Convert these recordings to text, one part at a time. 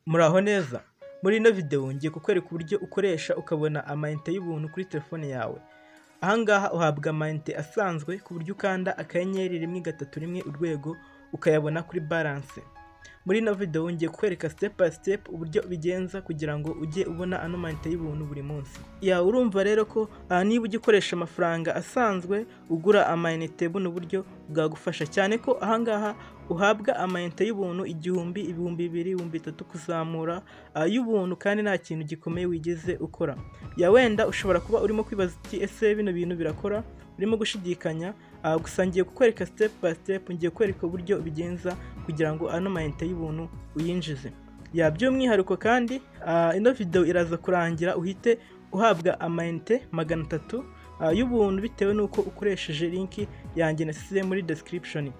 Muraho neza. Muri ino video ngiye kukwereka uburyo ukoresha ukabona amayinite y'ubuntu kuri telefone yawe. Ahangaha uhabwa amayinite asanzwe ku buryo ukanda akanyenyeri 131 urwego ukayabona kuri balance. Muri ino video ngiye kukwereka step by step uburyo bigenza kugira ngo ujye ubona ano mayinite y'ubuntu buri munsi. Ya urumva rero ko niba ugikoresha amafaranga asanzwe ugura amayinite buno buryo bwagufasha cyane ko ahangaha uhabwa amayinite y'ubuntu 1000, 2000, 3000 kuzamura y'ubuntu kandi nta kintu gikomeye wigeze ukora. Ya wenda ushobora kuba urimo kwibaza uti ese bino bintu birakora, urimo gushidikanya, gusa ngiye kukwereka step by step, ngiye kwereka uburyo bigenza kugira ngo ano mayinite y'ubuntu uyinjize. Ya by'umwihariko kandi ino video iraza kurangira uhite uhabwa amayinite 300 y'ubuntu bitewe nuko ukoresheje link yanjye nasize muri description.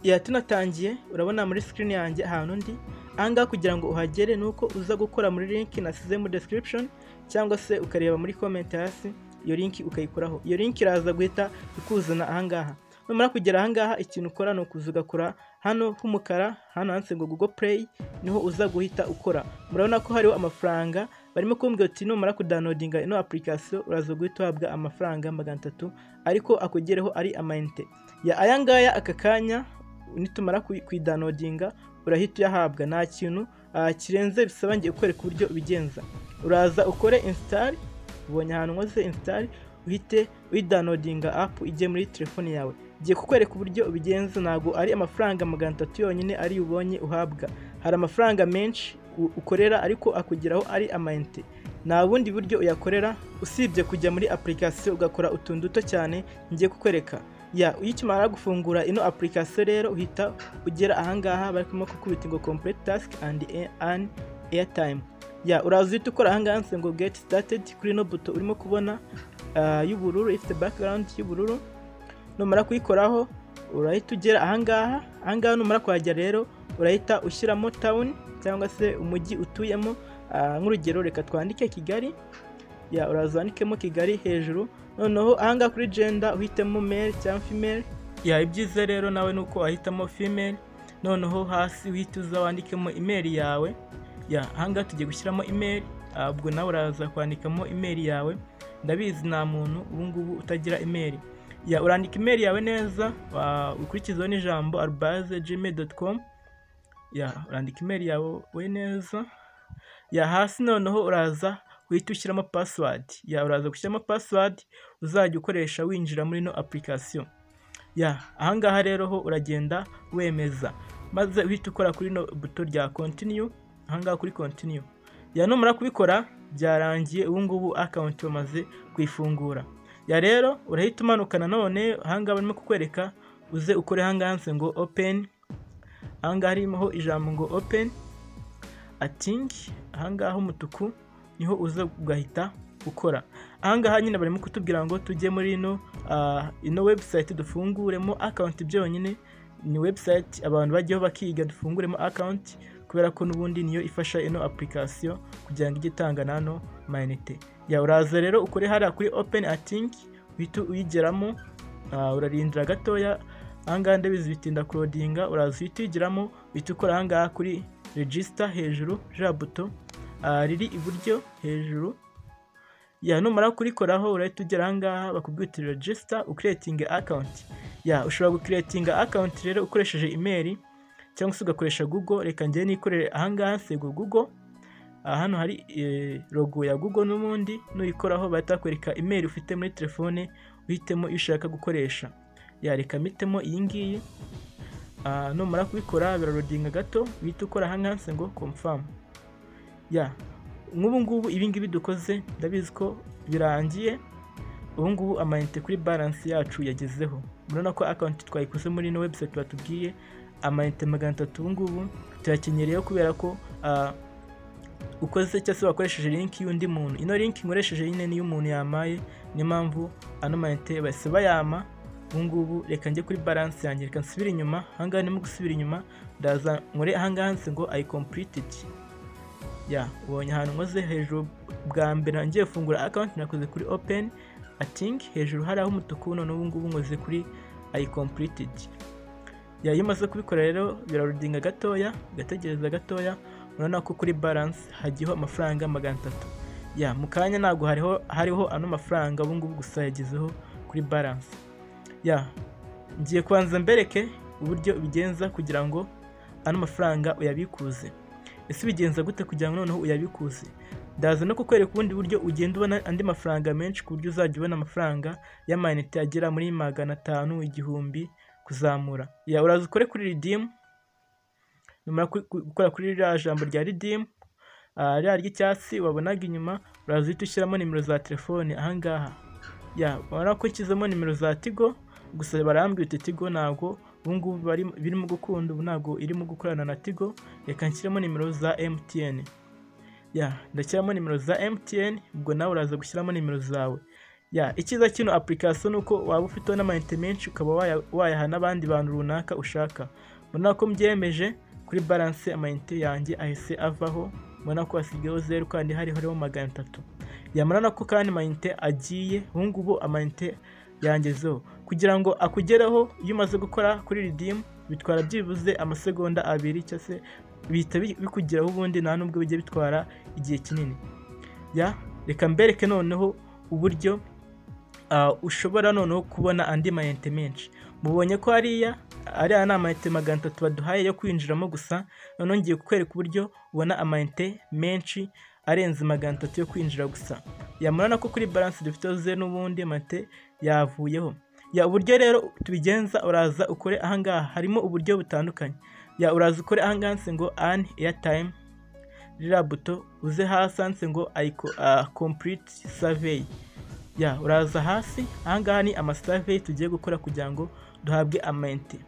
Ya tunatangiye urabona muri screen yanjye ahantu ndi. Ahangaha kugira ngo uhagere nuko uza gukora muri link nasize muri description cyangwa se ukareba muri comment hasi iyo link ukayikoraho. Iyo link iraza guhita ikuzana ahangaha. Numara kugera ahangaha ikintu ukora no kuza ugakora hano h'umukara, hano handitse ngo Google Play, niho uza guhita ukora. Murabona ko hariho amafaranga barimo kumbwira ati numara kudownloadinga ino application uraza guhita uhabwa amafaranga 300 ariko akugereho ari amayinite. Ya ayangaya aka kanya nitumara kuidownloadinga urahita uyahabwa, nta kintu kirenze bisaba ngiye kukwereka uburyo bigenza. Uraza ukore install, ubonye ahantu ngoze install uhite uyidownloadinga app ije muri telefone yawe. Ngiye kukwereka uburyo bigenza, nago ari amafaranga 300 yonyine ari ubonye uhabwa. Hari amafaranga menshi ukorera ariko akugeraho ari amayinite. Nta bundi buryo uyakorera usibye kujya muri application ugakora utuntu duto cyane ngiye kukwereka. Ya uyikimara gufungura ino application rero uhita ugera ahangaha barimo kukubita ngo complete task and an airtime. Ya uraza uhita ukora ahangaha ngo get started kuri no buto urimo kubona y'ubururu ifite background y'ubururu. Numara kuyikoraho urahita ugera ahangaha numara kwajya rero urahita ushyiramo town cyangwa se umujyi utuyemo. Nk'urugero reka twandike Kigali. Ya uraza wandikemo Kigali hejuru. Noneho ahangaha kuri gender uhitemo male cyangwa female. Ya ibyiza rero nawe nuko wahitamo female. Noneho hasi uhita uza wandikemo email yawe. Ya ahangaha tugiye gushyiramo email, ubwo nawe uraza kwandikamo email yawe. Ndabizi nta muntu ubungubu utagira email. Ya urandika email yawe neza, ukurikizaho n'ijambo @gmail.com. Ya urandika email yawe neza. Ya hasi noneho uraza uhita ushyiramo password. Ya uraza gushyiramo password uzajya ukoresha winjira muri no application. Ya ahangaha rero ho uragenda wemeza maze uhita ukora kuri no buto rya continue. Ahangaha kuri continue. Ya numara kubikora byarangiye, ubungubu account wamaze kwifungura. Ya rero urahita umanukana none ahangaha barimo kukwereka uze ukore ahangaha ngo open. Ahangaha harimo ijambo ngo open ating, ahangaha umutuku niho uza ugahita ukora. Ahangaha nyine barimo kutubwira ngo tujye muri ino website dufunguremo account. Byonyine ni website abantu bajyeho bakiga dufunguremo account kubera ko nubundi niyo ifasha ino application kugira ngo igitanga nano mayinite. Ya uraza rero ukore hara kuri open ating uhita uyigeramo. Urarindira gatoya ahangaha ndabizi bitinda codinga. Uraza uhita uyigeramo uhita ukora ahangaha kuri register hejuru ja buto riri iburyo hejuru. Ya numara kurikoraho urahita ugera ahangaha bakubwira uti register ucreating account. Ya ushobora gucreating account rero ukoresheje email cyangwa se ugakoresha Google. Reka ngiye nikorere ahangaha nsego Google. Hano hari logo ya Google n'ubundi nuyikoraho bahita kwereka email ufite muri telefone uhitemo iyo ushaka gukoresha. Ya reka mitemo iyi ngiyi. Numara kubikora birarodinga gato uhita ukora ahangaha ngo confirm. Ya ngubu ibi ngibi dukoze ndabizi ko birangiye. Ubungubu amayinite kuri balance yacu yagezeho. Murabona ko account twayikoze muri no website batubwiye amayinite 300. Ubungubu turakenyereyeho kubera ko ukoze cyangwa se wakoresheje link y'undi muntu. Ino link nkoresheje nyine ni y'umuntu yamaye, ni mpamvu ano mayinite base bayama. Ubungubu reka njye kuri balance yanjye, reka nsubire inyuma. Ahangaha ndimo gusubira inyuma ndaza nkore ahangaha ngo I completed. Ya ubonye ahantu ngoze hejuru bwa mbere ngiye gufungura account nakoze kuri open ating hejuru hari aho umutuku. None ubungubu ngoze kuri I completed. Ya iyo umaze kubikora rero birarodinga gatoya, gategereza gatoya. urabona ko kuri balance hagiyeho amafaranga 300. Ya mu kanya ntabwo hariho ano mafaranga ubu ngubu gusa yagezeho kuri balance. Ya ngiye kwanza mbereke uburyo bigenza kugira ngo ano mafaranga uyabikuze. Ese bigenza gute kugira ngo noneho uyabikuze? Ndaza no kukwereka ubundi buryo ugenda ubona andi mafaranga menshi ku buryo uzajya ubona amafaranga y'amayinite agera muri 500, 1000 kuzamura. Ya uraza ukore kuri redeem, numara gukora kuri iriya jambo rya redeem rya ry'icyatsi wabonaga inyuma, uraza uhita ushyiramo nimero za telefone ahangaha. Ya urabona ko nshyizemo nimero za Tigo, gusa barambwira uti Tigo ntabwo ubu ngubu birimo gukunda, ubu ntabwo irimo gukorana na Tigo, reka nshyiremo nimero za MTN. Ya ndashyiramo nimero za MTN, ubwo nawe uraza gushyiramo nimero zawe. Ya icyiza kino application nuko waba ufite n'amayinite menshi ukaba wayaha n'abandi bantu runaka ushaka. Mbona ko mbyemeje kuri balance amayinite yanjye ahise avaho, mbona ko hasigayeho 0 kandi hariho 300. Yamara ko kandi amayinite agiye, ubu ngubu amayinite yangezeho. Kugira ngo akugeraho iyo umaze gukora kuri redeem bitwara byibuze amasegonda 2 cyangwa se bihita bikugeraho, ubundi nta nubwo bijye bitwara igihe kinini. Ya reka mbereke noneho uburyo ushobora noneho kubona andi mayinite menshi. Mubonye ko ariya ni amayinite 300 baduhaye yo kwinjiramo gusa, noneho ngiye kukwereka uburyo ubona amayinite menshi arenze 300 yo kwinjira gusa. Yamurana ko kuri balance dufite ze n'ubundi amayinite yavuyeho. Ya uburyo rero tubigenza, uraza ukore ahangaha, harimo uburyo butandukanye. Ya uraza ukore ahangaha ngo an airtime, rira buto uze hasi ngo complete survey. Ya uraza hasi ahangaha ni amasurvey tugiye gukora kugira ngo duhabwe amayinite.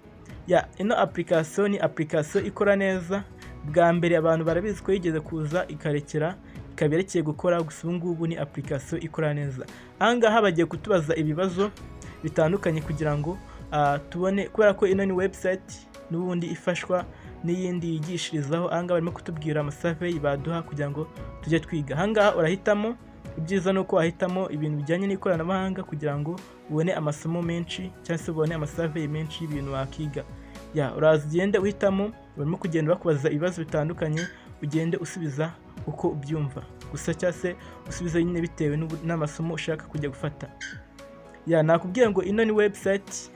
Ya ino application ni application ikora neza. Bwa mbere abantu barabizi ko yigeze kuza ikarekera ikaberekeye gukora, gusa ubu ngubu ni application ikora neza. Ahangaha bagiye kutubaza ibibazo bitandukanye kugira ngo tubone, kubera ko ino ni website n'ubundi ifashwa n'iyindi yigishirizaho. Ahangaha barimo kutubwira amasurvey baduha kugira ngo tujye twiga. Ahangaha urahitamo, ibyiza nuko wahitamo ibintu bijyanye n'ikoranabuhanga kugira ngo ubone amasomo menshi cyangwa se ubone amasurvey menshi y'ibintu wakiga. Ya uraza ugende uhitamo, barimo kugenda bakubaza ibibazo bitandukanye, ugende usubiza uko ubyumva gusa cyangwa se usubiza nyine bitewe n'amasomo ushaka kujya gufata. Ya nakubwiye ngo ino ni website,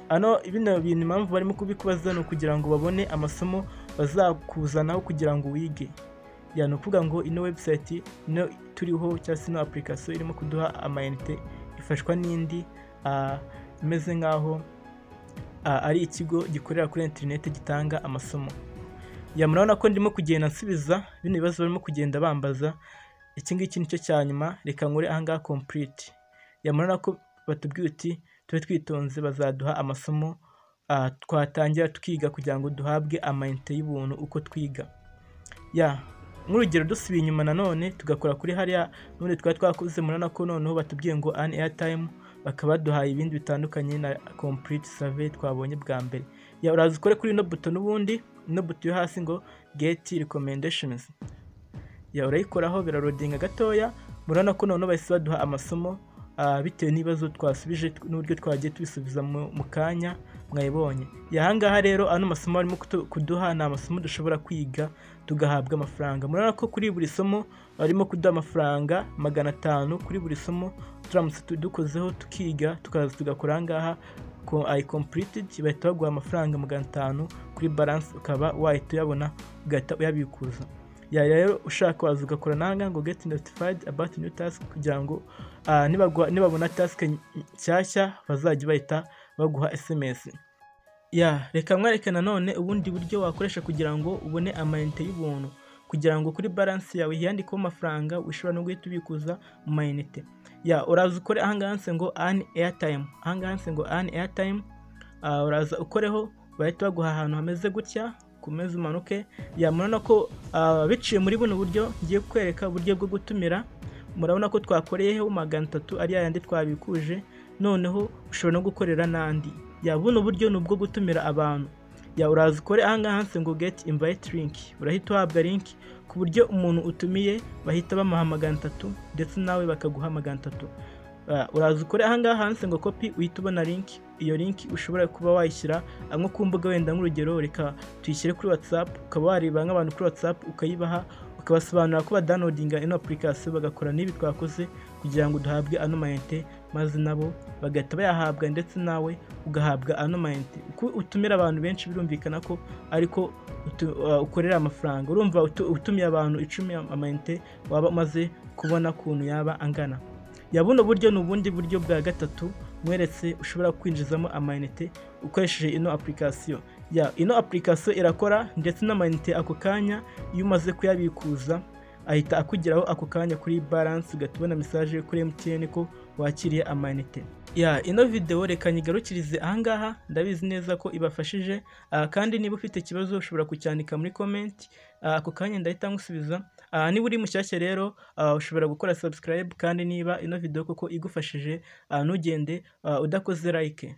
bino bintu impamvu barimo kubikubaza no kugira ngo babone amasomo bazakuzanaho kugira ngo wige. Ya nukuvuga ngo ino website no turiho cyangwa se no application irimo kuduha amayinite ifashwa n'indi imeze nkaho ari ikigo gikorera kuri internet gitanga amasomo. Ya murabona ko ndimo kugenda nsubiza bino bibazo barimo kugenda bambaza. Iki ngiki nicyo cyanyuma, reka nkore ahangaha complete. Ya murabona ko batubwiye uti tube twitonze bazaduha amasomo twatangira tukiga kugira ngo duhabwe amayinite y'ubuntu uko twiga. Ya nk'urugero dusubiye inyuma nanone tugakora kuri hariya none twakoze, murabona ko noneho batubwiye ngo an airtime, bakaba baduhaye ibindi bitandukanye na complete survey twabonye bwa mbere. Ya uraza ukore kuri ino buto, n'ubundi ino buto yo hasi ngo get recommendations. Ya urayikoraho birarodinga gatoya, murabona ko noneho bahise baduha amasomo bitewe n'ibibazo twasubije n'uburyo twagiye tubisubiza mu kanya mwayibonye. Ya ahangaha rero ano masomo barimo kuduha ni amasomo dushobora kwiga tugahabwa amafaranga. Murabona ko kuri buri somo barimo kuduha amafaranga 500 kuri buri somo. Turamutse dukozeho tukiga tukaza tugakora ahangaha I completed, bahita baguha amafaranga 500 kuri balance, ukaba wahita uyabona ugahita uyabikuza. Ya rero ushaka waza ugakora nanga ngo get notified about new task kugira ngo nibabona task nshyashya bazajya bahita baguha SMS. Ya reka mwereke nanone ubundi buryo wakoresha kugira ngo ubone amayinite y'ubuntu, kugira ngo kuri balance yawe yandikeho amafaranga ushobora no guhita ubikuza mu mayinite. Ya uraza ukore ahangaha ngo an airtime, ahangaha ngo an airtime, uraza ukoreho bahita baguha ahantu hameze gutya kumeza umanuke. Ya murabona ko biciye muri buno buryo ngiye kukwereka uburyo bwo gutumira. Murabona ko twakoreyeho 300 ari yandi twabikuje, noneho ushobora no gukorera nandi. Ya buno buryo nubwo gutumira abantu. Ya uraza ukore ahangaha ngo get invite link, urahita uhabwa link ku buryo umuntu utumiye bahita bamuha 300 ndetse nawe bakaguha 300. uraza ukore ahangaha handitse ngo copy, uhita ubona link. Iyo link ushobora kuba wayishyira nko ku mbuga wenda nk'urugero reka tuyishyire kuri WhatsApp, ukaba wareba nk'abantu kuri WhatsApp ukayibaha, ukabasobanurira ko badownloadinga ino application bagakora n'ibi twakoze kugira ngo duhabwe ano mayinite, maze nabo bagahita bayahabwa ndetse nawe ugahabwa ano mayinite. Uko utumira abantu benshi birumvikana ko ariko ukorera amafaranga. Urumva utumiye abantu 10 amayinite waba umaze kubona kuntu yaba angana. Buno buryo ni ubundi buryo bwa gatatu mweretse ushobora kwinjizamo amayinite ukoresheje ino application. Ino application irakora ndetse n'amayinite ako kanya iyo umaze kuyabikuza ahita akugeraho ako kanya kuri balance, ugatubona message kuri MTN ko wakiriye amayinite. Ino video reka nyigarukirize ahangaha, ndabizi neza ko ibafashije, kandi niba ufite ikibazo ushobora kucyandika muri comment, ako kanya ndahita ngusubiza. Niba uri mushyashya rero ushobora gukora subscribe, kandi niba ino video koko igufashije ntugende udakoze like.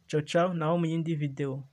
Ciao ciao, naho mu yindi video.